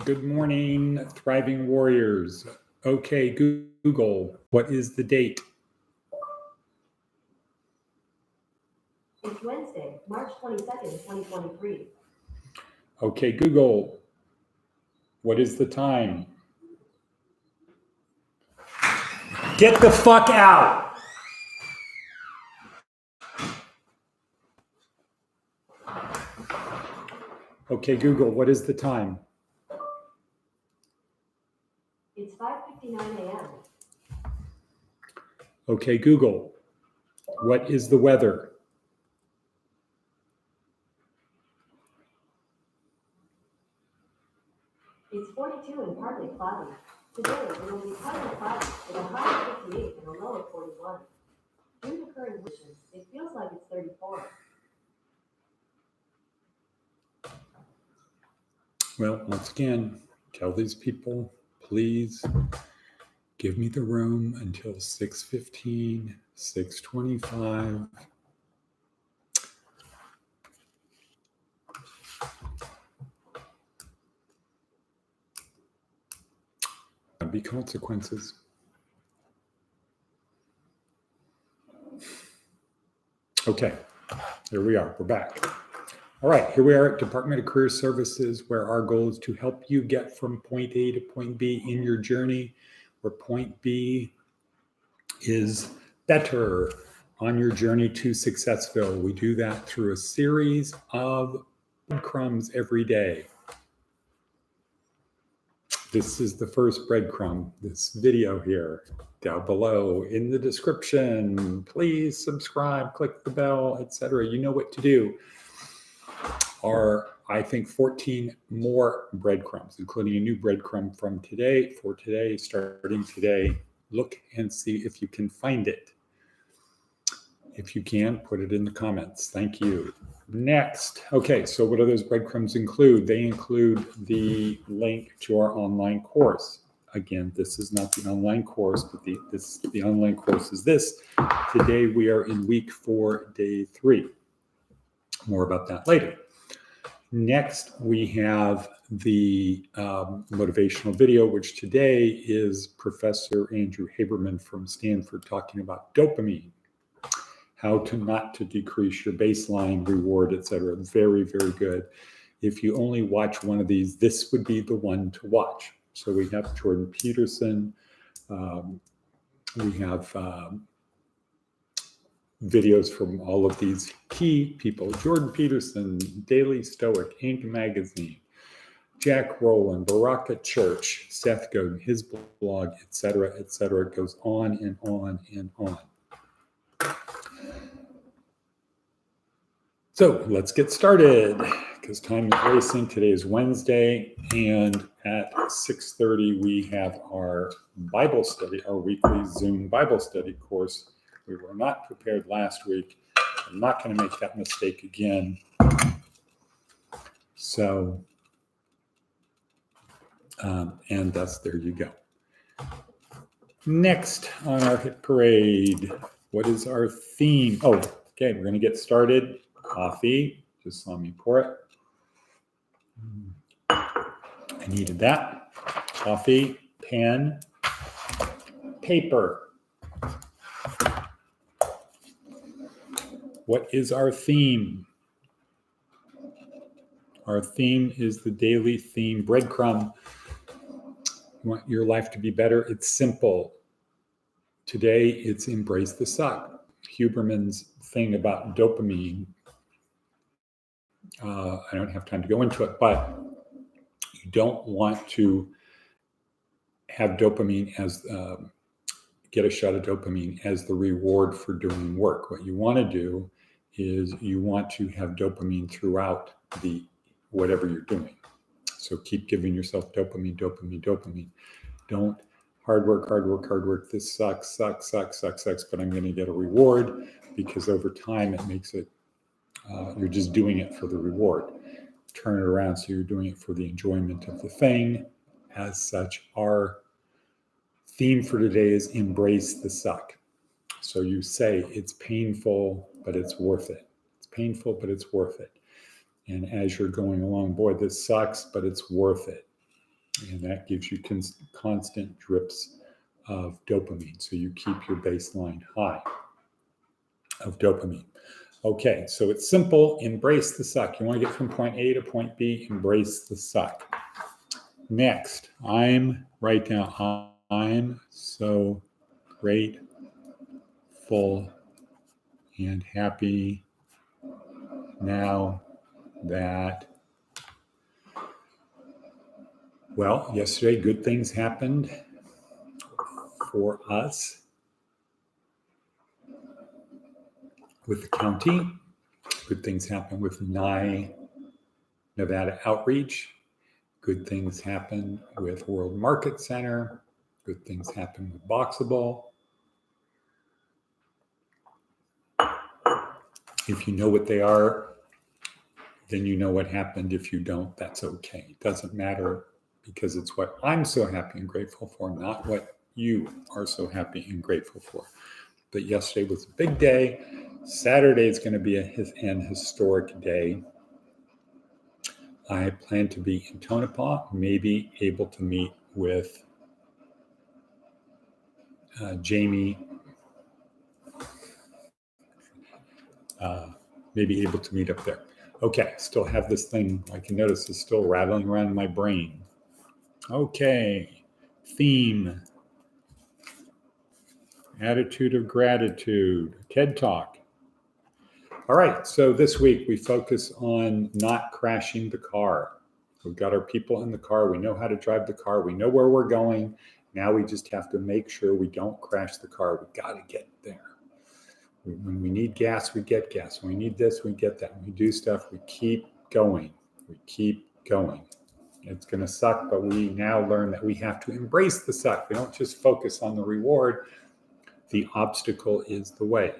Good morning, thriving warriors. Okay, Google, what is the date? It's Wednesday, March 22nd, 2023. Okay, Google, what is the time? Get the fuck out! Okay, Google, what is the time? It's 5:59 a.m. Okay, Google, what is the weather? It's 42 and partly cloudy. Today it will be partly cloudy with a high of 58 and a low of 41. Due to current conditions, it feels like it's 34. Well, once again, tell these people, please give me the room until 6:15, 6:25. Be consequences. Okay, here we are. We're back. All right, here we are at Department of Career Services, where our goal is to help you get from point A to point B in your journey, where point B is better on your journey to Successville. We do that through a series of breadcrumbs every day. This is the first breadcrumb, this video here, down below in the description. Please subscribe, click the bell, etc. You know what to do. Are, I think, 14 more breadcrumbs, including a new breadcrumb from today, for today, starting today. Look and see if you can find it. If you can, put it in the comments. Thank you. Next. Okay, so what do those breadcrumbs include? They include the link to our online course. Again, this is not the online course, but the online course is this. Today we are in week 4, day 3. More about that later. Next, we have the motivational video, which today is Professor Andrew Haberman from Stanford talking about dopamine, how to not to decrease your baseline reward, etc. Very, very good. If you only watch one of these, this would be the one to watch. So we have Jordan Peterson. We have videos from all of these key people: Jordan Peterson, Daily Stoic, Inc. Magazine, Jack Rowland, Baraka Church, Seth Godin, his blog, etc., etc. It goes on and on and on. So let's get started, because time is racing. Today is Wednesday, and at 6:30 we have our Bible study, our weekly Zoom Bible study course. We were not prepared last week. I'm not going to make that mistake again. So, and thus there you go. Next on our hit parade, what is our theme? Oh, okay, we're going to get started. Coffee, just saw me pour it. I needed that. Coffee, pen, paper. What is our theme? Our theme is the daily theme breadcrumb. You want your life to be better? It's simple. Today, it's embrace the suck. Huberman's thing about dopamine. I don't have time to go into it, but you don't want to have dopamine as get a shot of dopamine as the reward for doing work. What you want to do is you want to have dopamine throughout the whatever you're doing. So keep giving yourself dopamine, dopamine, dopamine. Don't hard work. This sucks, but I'm going to get a reward, because over time it makes it, you're just doing it for the reward. Turn it around so you're doing it for the enjoyment of the thing. As such, our theme for today is embrace the suck. So you say it's painful, but it's worth it. It's painful, but it's worth it. And as you're going along, boy, this sucks, but it's worth it. And that gives you constant drips of dopamine. So you keep your baseline high of dopamine. Okay, so it's simple. Embrace the suck. You want to get from point A to point B, embrace the suck. Next, write down, I'm so grateful and happy now that, well, yesterday good things happened for us with the county. Good things happened with Nevada Outreach. Good things happen with World Market Center. Good things happen with Boxable. If you know what they are, then you know what happened. If you don't, that's okay. It doesn't matter, because it's what I'm so happy and grateful for, not what you are so happy and grateful for. But yesterday was a big day. Saturday is going to be an historic day. I plan to be in Tonopah, maybe able to meet with Jamie, maybe able to meet up there. Okay, still have this thing, I can notice it's still rattling around in my brain. Okay, theme, attitude of gratitude, TED Talk. All right, so this week we focus on not crashing the car. We've got our people in the car. We know how to drive the car. We know where we're going. Now we just have to make sure we don't crash the car. We've got to get there. When we need gas, we get gas. When we need this, we get that. When we do stuff, we keep going. We keep going. It's going to suck, but we now learn that we have to embrace the suck. We don't just focus on the reward. The obstacle is the way.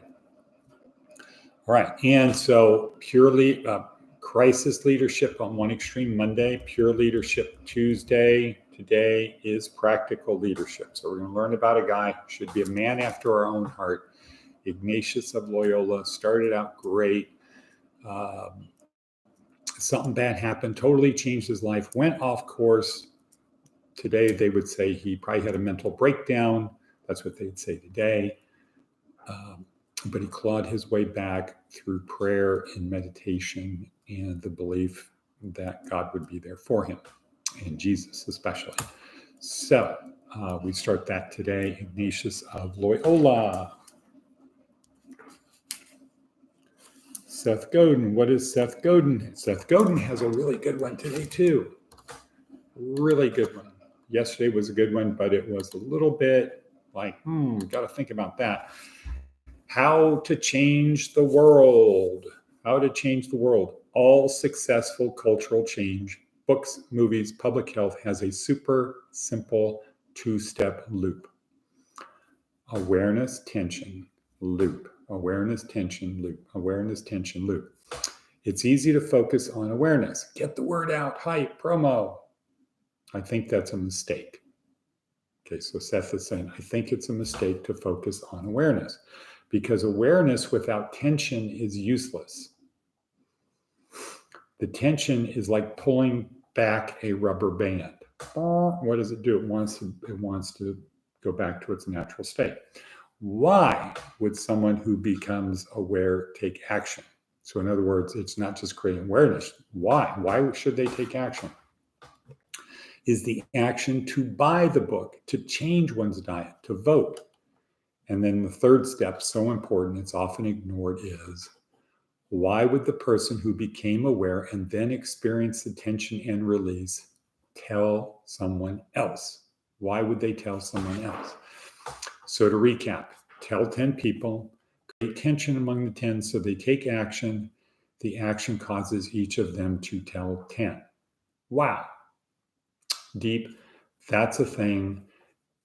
All right, and so purely crisis leadership on one extreme Monday, pure leadership Tuesday. Today is practical leadership. So we're going to learn about a guy who should be a man after our own heart. Ignatius of Loyola started out great. Something bad happened, totally changed his life, went off course. Today, they would say he probably had a mental breakdown. That's what they'd say today. But he clawed his way back through prayer and meditation and the belief that God would be there for him, and Jesus especially. So we start that today. Ignatius of Loyola. Seth Godin. What is Seth Godin? Seth Godin has a really good one today, too. Really good one. Yesterday was a good one, but it was a little bit like, got to think about that. How to change the world. How to change the world. All successful cultural change, books, movies, public health, has a super simple two-step loop. Awareness, tension, loop. Awareness, tension, loop. Awareness, tension, loop. It's easy to focus on awareness. Get the word out, hype, promo. I think that's a mistake. Okay, so Seth is saying, I think it's a mistake to focus on awareness, because awareness without tension is useless. The tension is like pulling back a rubber band. What does it do? It wants to go back to its natural state. Why would someone who becomes aware take action? So in other words, it's not just creating awareness. Why? Why should they take action? Is the action to buy the book, to change one's diet, to vote? And then the third step, so important, it's often ignored, is why would the person who became aware and then experienced the tension and release tell someone else? Why would they tell someone else? So to recap, tell 10 people, create tension among the 10 so they take action. The action causes each of them to tell 10. Wow. Deep. That's a thing.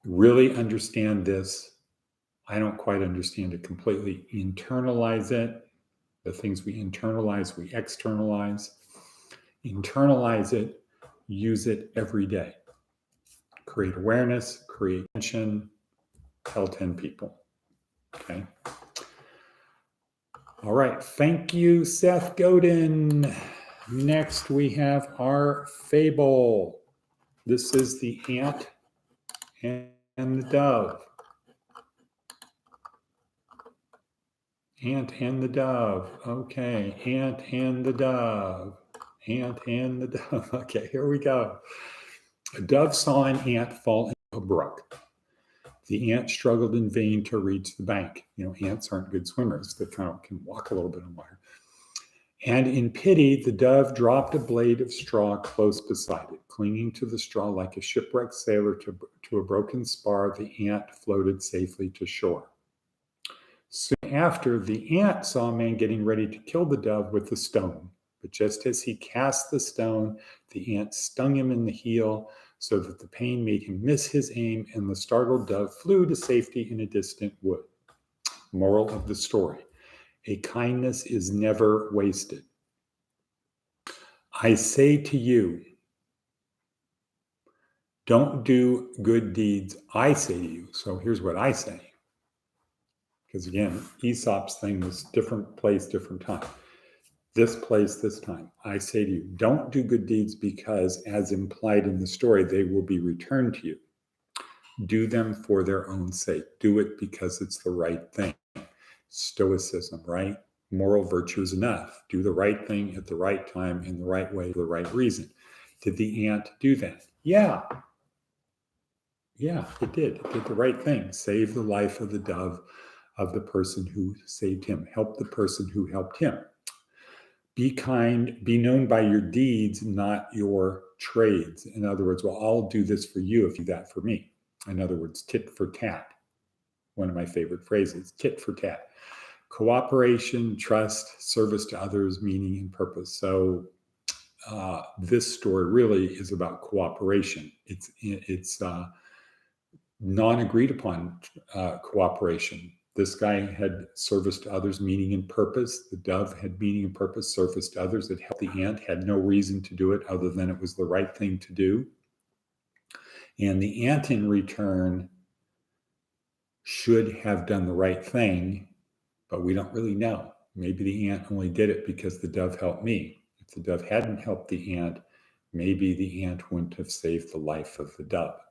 Really understand this. I don't quite understand it completely. Internalize it. The things we internalize, we externalize. Internalize it. Use it every day. Create awareness, create tension, tell 10 people. Okay. All right. Thank you, Seth Godin. Next, we have our fable. This is the ant and the dove. Ant and the dove. Okay, ant and the dove. Ant and the dove. Okay, here we go. A dove saw an ant fall into a brook. The ant struggled in vain to reach the bank. You know, ants aren't good swimmers. They kind of can walk a little bit on water. And in pity, the dove dropped a blade of straw close beside it. Clinging to the straw like a shipwrecked sailor to a broken spar, the ant floated safely to shore. Soon after, the ant saw a man getting ready to kill the dove with a stone. But just as he cast the stone, the ant stung him in the heel so that the pain made him miss his aim, and the startled dove flew to safety in a distant wood. Moral of the story: a kindness is never wasted. I say to you, don't do good deeds. I say to you. So here's what I say. Because again, Aesop's thing was different place, different time. This place, this time. I say to you, don't do good deeds because, as implied in the story, they will be returned to you. Do them for their own sake. Do it because it's the right thing. Stoicism, right? Moral virtue is enough. Do the right thing at the right time, in the right way, for the right reason. Did the ant do that? Yeah. Yeah, it did. It did the right thing. Save the life of the dove, of the person who saved him. Help the person who helped him. Be kind, be known by your deeds, not your trades. In other words, well, I'll do this for you if you do that for me. In other words, tit for tat. One of my favorite phrases, tit for tat. Cooperation, trust, service to others, meaning and purpose. So this story really is about cooperation. It's non-agreed upon cooperation. This guy had service to others, meaning and purpose. The dove had meaning and purpose, service to others. It helped the ant, had no reason to do it other than it was the right thing to do. And the ant in return should have done the right thing, but we don't really know. Maybe the ant only did it because the dove helped me. If the dove hadn't helped the ant, maybe the ant wouldn't have saved the life of the dove.